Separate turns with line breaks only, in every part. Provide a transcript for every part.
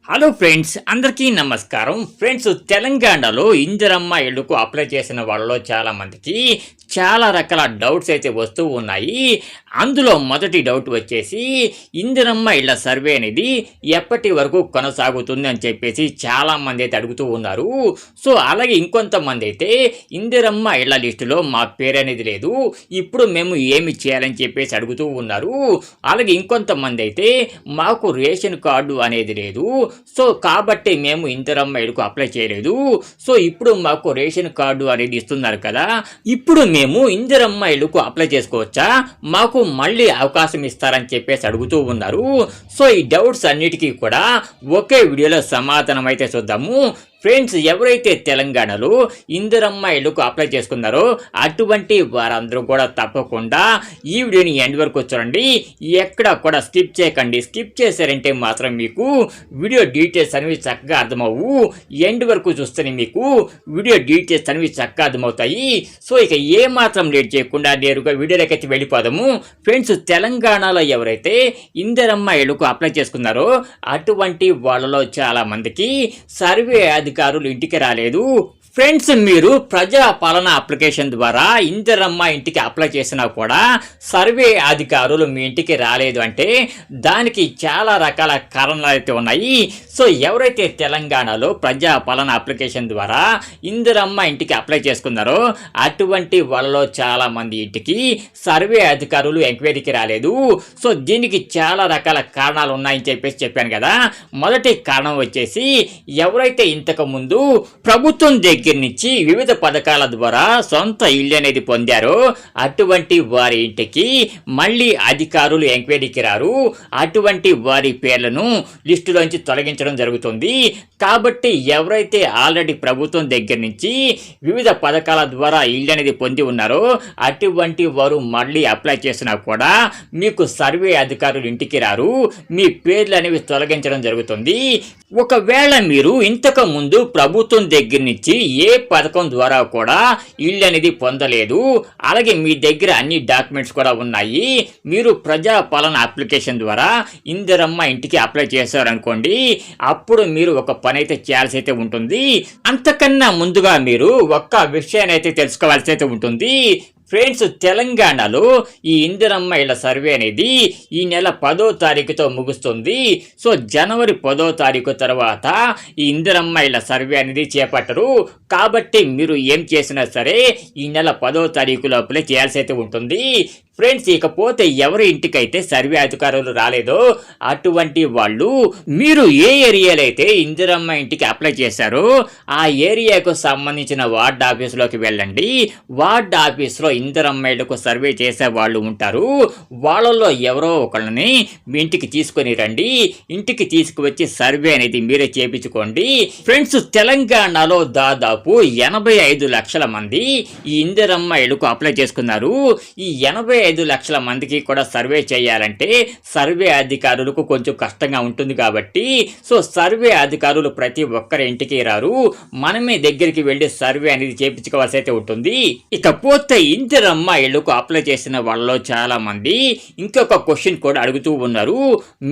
Hello friends, అందరికీ నమస్కారం. Friends, తెలంగాణలో ఇందిరమ్మ ఇళ్లకు అప్లై చేసిన వాళ్ళలో చాలామందికి చాలా రకాల డౌట్స్ అయితే వస్తూ ఉన్నాయి. అందులో మొదటి డౌట్ వచ్చేసి ఇందిరమ్మ ఇళ్ల సర్వే అనేది ఎప్పటి వరకు కొనసాగుతుంది అని చెప్పేసి చాలామంది అయితే అడుగుతూ ఉన్నారు. సో అలాగే ఇంకొంతమంది అయితే ఇందిరమ్మ ఇళ్ల లిస్టులో మా పేరు అనేది లేదు, ఇప్పుడు మేము ఏమి చేయాలని చెప్పేసి అడుగుతూ ఉన్నారు. అలాగే ఇంకొంతమంది అయితే మాకు రేషన్ కార్డు అనేది లేదు, సో కాబట్టి మేము ఇందిరమ్మ ఇళ్లకు అప్లై చేయలేదు, సో ఇప్పుడు మాకు రేషన్ కార్డు అనేది ఇస్తున్నారు కదా, ఇప్పుడు మేము ఇందిరమ్మ ఇళ్లకు అప్లై చేసుకోవచ్చా, మాకు మళ్ళీ అవకాశం ఇస్తారని చెప్పేసి అడుగుతూ ఉన్నారు. సో ఈ డౌట్స్ అన్నిటికీ కూడా ఒకే వీడియోలో సమాధానం అయితే చూద్దాము. ఫ్రెండ్స్, ఎవరైతే తెలంగాణలో ఇందిరమ్మ ఇళ్లకు అప్లై చేసుకున్నారో అటువంటి వారందరూ కూడా తప్పకుండా ఈ వీడియోని ఎండ్ వరకు చూడండి, ఎక్కడ కూడా స్కిప్ చేయకండి. స్కిప్ చేశారంటే మాత్రం మీకు వీడియో డీటెయిల్స్ అనేవి చక్కగా అర్థమవు. ఎండ్ వరకు చూస్తేనే మీకు వీడియో డీటెయిల్స్ అనేవి చక్కగా అర్థమవుతాయి. సో ఇక ఏమాత్రం లేట్ చేయకుండా నేరుగా వీడియోలోకి వెళ్ళిపోదాము. ఫ్రెండ్స్, తెలంగాణలో ఎవరైతే ఇందిరమ్మ ఇళ్లకు అప్లై చేసుకున్నారో అటువంటి వాళ్ళలో చాలా మందికి సర్వే అధికారులు ఇంటికి రాలేదు. ఫ్రెండ్స్, మీరు ప్రజాపాలన అప్లికేషన్ ద్వారా ఇందిరమ్మ ఇంటికి అప్లై చేసినా కూడా సర్వే అధికారులు మీ ఇంటికి రాలేదు అంటే దానికి చాలా రకాల కారణాలు అయితే ఉన్నాయి. సో ఎవరైతే తెలంగాణలో ప్రజాపాలన అప్లికేషన్ ద్వారా ఇందిరమ్మ ఇంటికి అప్లై చేసుకున్నారో అటువంటి వాళ్ళలో చాలామంది ఇంటికి సర్వే అధికారులు ఎంక్వైరీకి రాలేదు. సో దీనికి చాలా రకాల కారణాలు ఉన్నాయని చెప్పేసి చెప్పాను కదా. మొదటి కారణం వచ్చేసి ఎవరైతే ఇంతకు ముందు ప్రభుత్వం దగ్గర నుంచి వివిధ పథకాల ద్వారా సొంత ఇల్లు అనేది పొందారో అటువంటి వారి ఇంటికి మళ్ళీ అధికారులు ఎంక్వైరీకి రారు, అటువంటి వారి పేర్లను లిస్టులోంచి తొలగించడం జరుగుతుంది. కాబట్టి ఎవరైతే ఆల్రెడీ ప్రభుత్వం దగ్గర నుంచి వివిధ పథకాల ద్వారా ఇల్లు అనేది పొంది ఉన్నారో అటువంటి వారు మళ్ళీ అప్లై చేసినా కూడా మీకు సర్వే అధికారులు ఇంటికి రారు, మీ పేర్లు అనేవి తొలగించడం జరుగుతుంది. ఒకవేళ మీరు ఇంతకు ముందు ప్రభుత్వం దగ్గర నుంచి ఏ పథకం ద్వారా కూడా ఇల్లు అనేది పొందలేదు, అలాగే మీ దగ్గర అన్ని డాక్యుమెంట్స్ కూడా ఉన్నాయి, మీరు ప్రజాపాలన అప్లికేషన్ ద్వారా ఇందిరమ్మ ఇంటికి అప్లై చేశారనుకోండి, అప్పుడు మీరు ఒక పని అయితే చేయాల్సి అయితే ఉంటుంది. అంతకన్నా ముందుగా మీరు ఒక్క విషయాన్ని అయితే తెలుసుకోవాల్సి అయితే ఉంటుంది. ఫ్రెండ్స్, తెలంగాణలో ఈ ఇందిరమ్మ ఇళ్ల సర్వే అనేది ఈ నెల 10వ తారీఖుతో ముగుస్తుంది. సో జనవరి 10వ తారీఖు తర్వాత ఈ ఇందిరమ్మ ఇళ్ల సర్వే అనేది చేపట్టరు. కాబట్టి మీరు ఏం చేసినా సరే ఈ నెల 10వ తారీఖు లోపలే చేయాల్సి అయితే ఉంటుంది. ఫ్రెండ్స్, ఇకపోతే ఎవరి ఇంటికైతే సర్వే అధికారులు రాలేదో అటువంటి వాళ్ళు మీరు ఏ ఏరియాలో అయితే ఇందిరమ్మ ఇంటికి అప్లై చేశారో ఆ ఏరియాకు సంబంధించిన వార్డ్ ఆఫీసులోకి వెళ్ళండి. వార్డ్ ఆఫీస్లో ఇందిరమ్మ ఇళ్లకు సర్వే చేసే వాళ్ళు ఉంటారు, వాళ్ళలో ఎవరో ఒకళ్ళని మీ ఇంటికి తీసుకొని రండి. ఇంటికి తీసుకువచ్చి సర్వే అనేది మీరే చేయించుకోండి. ఫ్రెండ్స్, తెలంగాణలో దాదాపు 85 లక్షల మంది ఈ ఇందిరమ్మ ఇళ్లకు అప్లై చేసుకున్నారు. ఈ 85 లక్షల మందికి కూడా సర్వే చేయాలంటే సర్వే అధికారులకు కొంచెం కష్టంగా ఉంటుంది. కాబట్టి సో సర్వే అధికారులు ప్రతి ఒక్కరి ఇంటికి రారు, మనమే దగ్గరికి వెళ్ళి సర్వే అనేది చేయించుకోవాల్సి అయితే ఉంటుంది. ఇకపోతే ఇందిరమ్మ ఇళ్లకు అప్లై చేసిన వాళ్ళలో చాలా మంది ఇంకొక క్వశ్చన్ కూడా అడుగుతూ ఉన్నారు.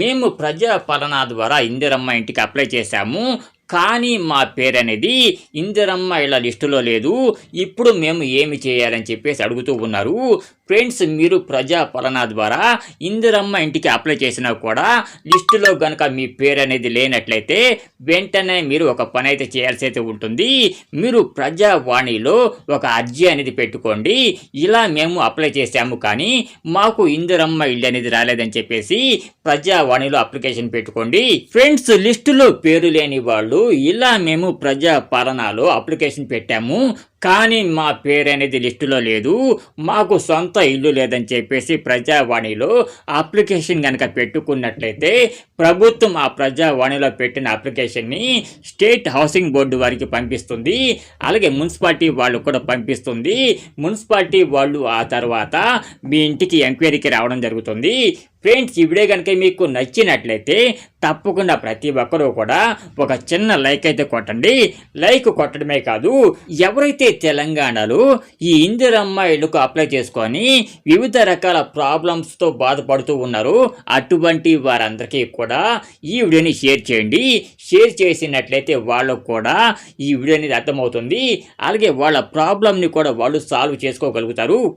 మేము ప్రజాపాలన ద్వారా ఇందిరమ్మ ఇంటికి అప్లై చేశాము, కానీ మా పేరు అనేది ఇందిరమ్మ ఇళ్ల లిస్టులో లేదు, ఇప్పుడు మేము ఏమి చేయాలని చెప్పేసి అడుగుతూ ఉన్నారు. ఫ్రెండ్స్, మీరు ప్రజాపాలన ద్వారా ఇందిరమ్మ ఇంటికి అప్లై చేసినా కూడా లిస్టులో కనుక మీ పేరు అనేది లేనట్లయితే వెంటనే మీరు ఒక పని అయితే చేయాల్సి అయితే ఉంటుంది. మీరు ప్రజావాణిలో ఒక అర్జీ అనేది పెట్టుకోండి. ఇలా మేము అప్లై చేసాము కానీ మాకు ఇందిరమ్మ ఇల్లు అనేది రాలేదని చెప్పేసి ప్రజావాణిలో అప్లికేషన్ పెట్టుకోండి. ఫ్రెండ్స్, లిస్టులో పేరు లేని వాళ్ళు ఇలా మేము ప్రజాపాలనలో అప్లికేషన్ పెట్టాము కానీ మా పేరు అనేది లిస్టులో లేదు, మాకు సొంత ఇల్లు లేదని చెప్పేసి ప్రజావాణిలో అప్లికేషన్ కనుక పెట్టుకున్నట్లయితే ప్రభుత్వం ఆ ప్రజావాణిలో పెట్టిన అప్లికేషన్ని స్టేట్ హౌసింగ్ బోర్డు వారికి పంపిస్తుంది, అలాగే మున్సిపాలిటీ వాళ్ళు కూడా పంపిస్తుంది. మున్సిపాలిటీ వాళ్ళు ఆ తర్వాత మీ ఇంటికి ఎంక్వైరీకి రావడం జరుగుతుంది. ఫ్రెండ్స్, ఈ వీడియో కనుక మీకు నచ్చినట్లయితే తప్పకుండా ప్రతి ఒక్కరూ కూడా ఒక చిన్న లైక్ అయితే కొట్టండి. లైక్ కొట్టడమే కాదు, ఎవరైతే తెలంగాణలో ఈ ఇందిరమ్మ ఇళ్లకు అప్లై చేసుకొని వివిధ రకాల ప్రాబ్లమ్స్తో బాధపడుతూ ఉన్నారు. అటువంటి వారందరికీ కూడా ఈ వీడియోని షేర్ చేయండి. షేర్ చేసినట్లయితే వాళ్ళకు కూడా ఈ వీడియో అనేది అర్థమవుతుంది. అలాగే వాళ్ళ ప్రాబ్లమ్ని కూడా వాళ్ళు సాల్వ్ చేసుకోగలుగుతారు.